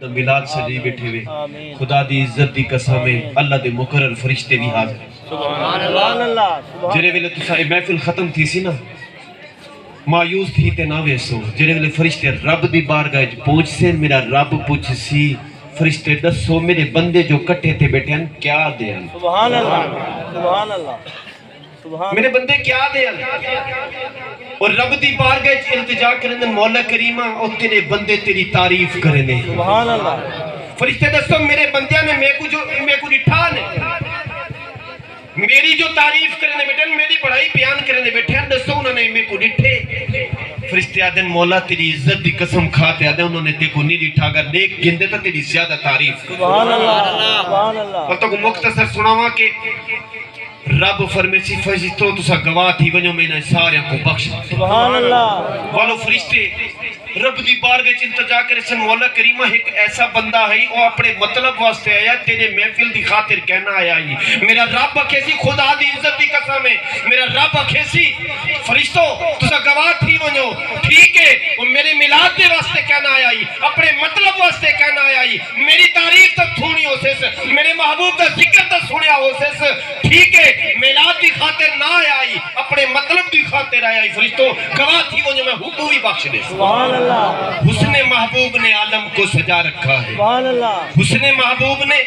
میلاد سجی بیٹھے ہوئے خدا دی عزت دی قسم ہے اللہ دے مقرر فرشتے بھی حاضر سبحان اللہ جڑے ویلے تساں اے محفل ختم تھی سی نا مایوس تھی تے نہ ویسو جڑے ویلے فرشتے رب دی بارگاہ وچ پہنچ سے میرا رب پوچھ سی فرشتے دسو میرے بندے جو کٹے تے بیٹھے ہیں کیا دیں سبحان اللہ سبحان اللہ سبحان میرے بندے کیا دیں اور رب دی بارگاہ وچ التجا کرن مولا کریمہ اور تیرے بندے تیری تعریف کرنے سبحان اللہ فرشتے دسو میرے بندیاں نے میں کو ڈٹھا نے میری جو تعریف کرنے بیٹھے ہیں میری بڑائی بیان کرنے بیٹھے ہیں دسو انہوں نے میں کو ڈٹھے فرشتے آدھن مولا تیری عزت دی قسم کھاتے آدھن انہوں نے تے کو نہیں ڈٹھا اگر نیک گندے تا تیری زیادہ تعریف سبحان اللہ سبحان اللہ اور تو کو مختصر سناوا کہ رب فرمیسی فرشتوں تسا گواہ تھی ونجو میں نے سارے کو بخش سبحان اللہ والو فرشتے رب دی بارگاہ وچ التجا کرے سن مولا کریمہ ایک ایسا بندہ ہے وہ اپنے مطلب واسطے آیا تیرے محفل دی خاطر کہنا آیا ہی میرا رب کیسی خدا دی عزت دی قسم ہے میرا رب کیسی فرشتوں تسا گواہ تھی ونجو ٹھیک ہے وہ میرے میلاد دے واسطے کہنا آیا ہی اپنے مطلب واسطے کہنا آیا ہی میری تعریف تک سنی ہو سیس میرے محبوب کا ذکر تک سنیا ہو سیس ٹھیک ہے میلاد دی خاطر نہ آیا ہی اپنے مطلب دی خاطر آیا ہی فرشتوں گواہ تھی ونجو میں حکم بھی بخش دے سبحان اللہ حسن محبوب نے عالم کو سجا رکھا ہے سبحان اللہ حسن محبوب نے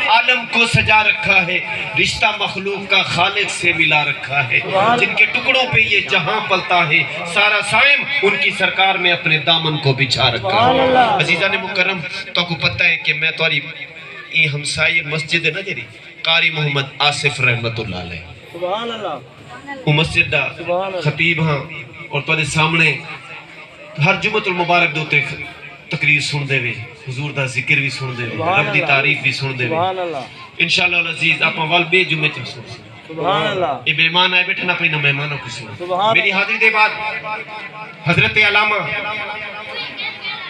عالم کو سجا رکھا ہے رشتہ مخلوق کا خالق سے ملا رکھا ہے جن کے ٹکڑوں پہ یہ جہاں پلتا ہے سارا سائم ان کی سرکار میں اپنے دامن کو بچھا رکھا ہے عزیزان مکرم تو کو پتہ ہے کہ میں تواری یہ ہمسائی مسجد ہے نا جری قاری محمد آصف رحمت اللہ علیہ سبحان اللہ وہ مسجد دا خطیب ہاں اور تو سامنے ہر جمعۃ المبارک دوتے تقریر سن دے وے حضور دا ذکر بھی سن دے وے رب دی تعریف بھی سن دے وے انشاءاللہ العزیز آپ وال بے جمعے چ سن سبحان اللہ یہ مہمان آئے بیٹھے نا اپنے مہمانوں کو سن میری حاضری دے بعد حضرت علامہ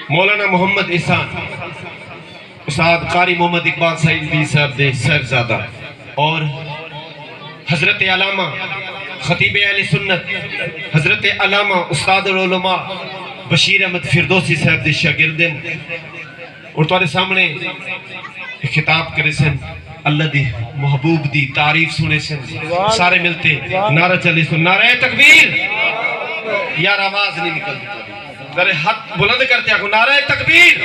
مولانا محمد احسان استاد قاری محمد اقبال سعید صاحب دے صاحبزادہ اور حضرت علامہ خطیب اہل سنت حضرت علامہ استاد العلماء بشیر احمد فردوسی صاحب دے شاگردن اور تمہارے سامنے خطاب کرے سن اللہ دی محبوب دی تعریف سنے سن سارے ملتے نعرہ چلے سن نعرہ تکبیر یار آواز نہیں نکلتی ذرا ہاتھ بلند کرتے ہیں نعرہ تکبیر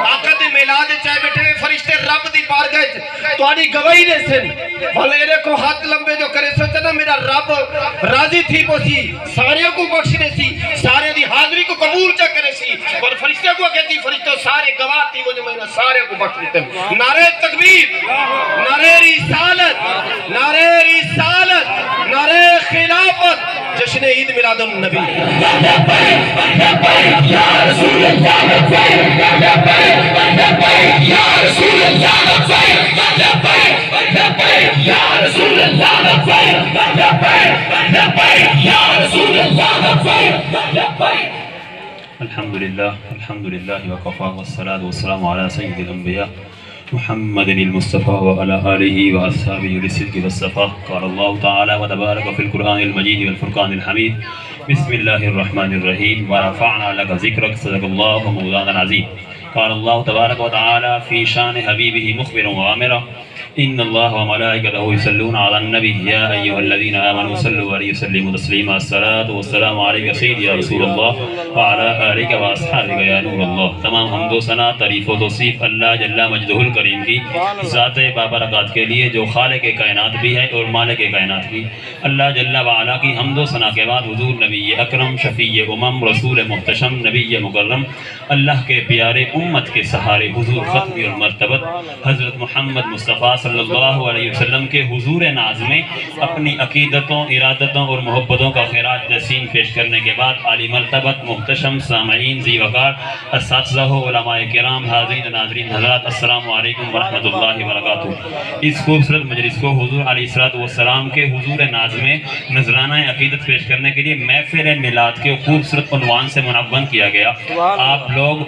آقا دے میلاد چاہے بیٹھے فرشتے رب دی بارگاہ تو آنی گواہی دے سن بھلے کو ہاتھ لمبے جو کرے سوچے نا میرا رب راضی تھی پوسی سارے کو بخشنے سی سارے دی حاضری کو قبول چا کرے سی اور فرشتے کو کہتی فرشتے سارے گواہ تھی وہ جو میں سارے کو بخشتے ہیں نعرہ تکبیر نعرہ رسالت نعرہ رسالت نعرہ خلافت جشن عید میلاد النبی یا رسول اللہ یا رسول اللہ یا رسول اللہ یا رسول اللہ الحمدللہ وقفا والصلاة والسلام على سید الانبیاء محمد المصطفى وعلى آله وأصحابه للصدق والصفاء قال الله تعالى وتبارك في القرآن المجيد والفرقان الحميد بسم الله الرحمن الرحيم ورفعنا لك ذكرك صدق الله ومولانا العظيم قال الله تبارك وتعالى في شان حبيبه مخبرا وآمرا إن الله وملائكته يصلون على النبي يا أيها الذين آمنوا صلوا عليه وسلموا تسليما الصلاة والسلام عليك سيدي يا رسول الله وعلى آلك وأصحابك يا نور الله تمام حمد و ثنا تعریف و توصیف اللہ جل مجدہ الکریم کی ذات بابرکات کے لیے جو خالق کائنات بھی ہے اور مالک کائنات بھی اللہ جل وعلا کی حمد و ثنا کے بعد حضور نبی اکرم شفیع امم رسول محتشم نبی مکرم اللہ کے پیارے امت کے سہارے حضور ختم اور مرتبت حضرت محمد مصطفیٰ صلی اللہ علیہ وسلم کے حضور ناز میں اپنی عقیدتوں ارادتوں اور محبتوں کا خراج تحسین پیش کرنے کے بعد عالی مرتبت محتشم سامعین ذی وقار اساتذہ علماء کرام حاضرین ناظرین حضرات السلام علیکم ورحمۃ اللہ وبرکاتہ اس خوبصورت مجلس کو حضور علیہ السلام کے حضور ناز میں نذرانہ عقیدت پیش کرنے کے لیے محفل میلاد کے خوبصورت عنوان سے منون کیا گیا آپ لوگ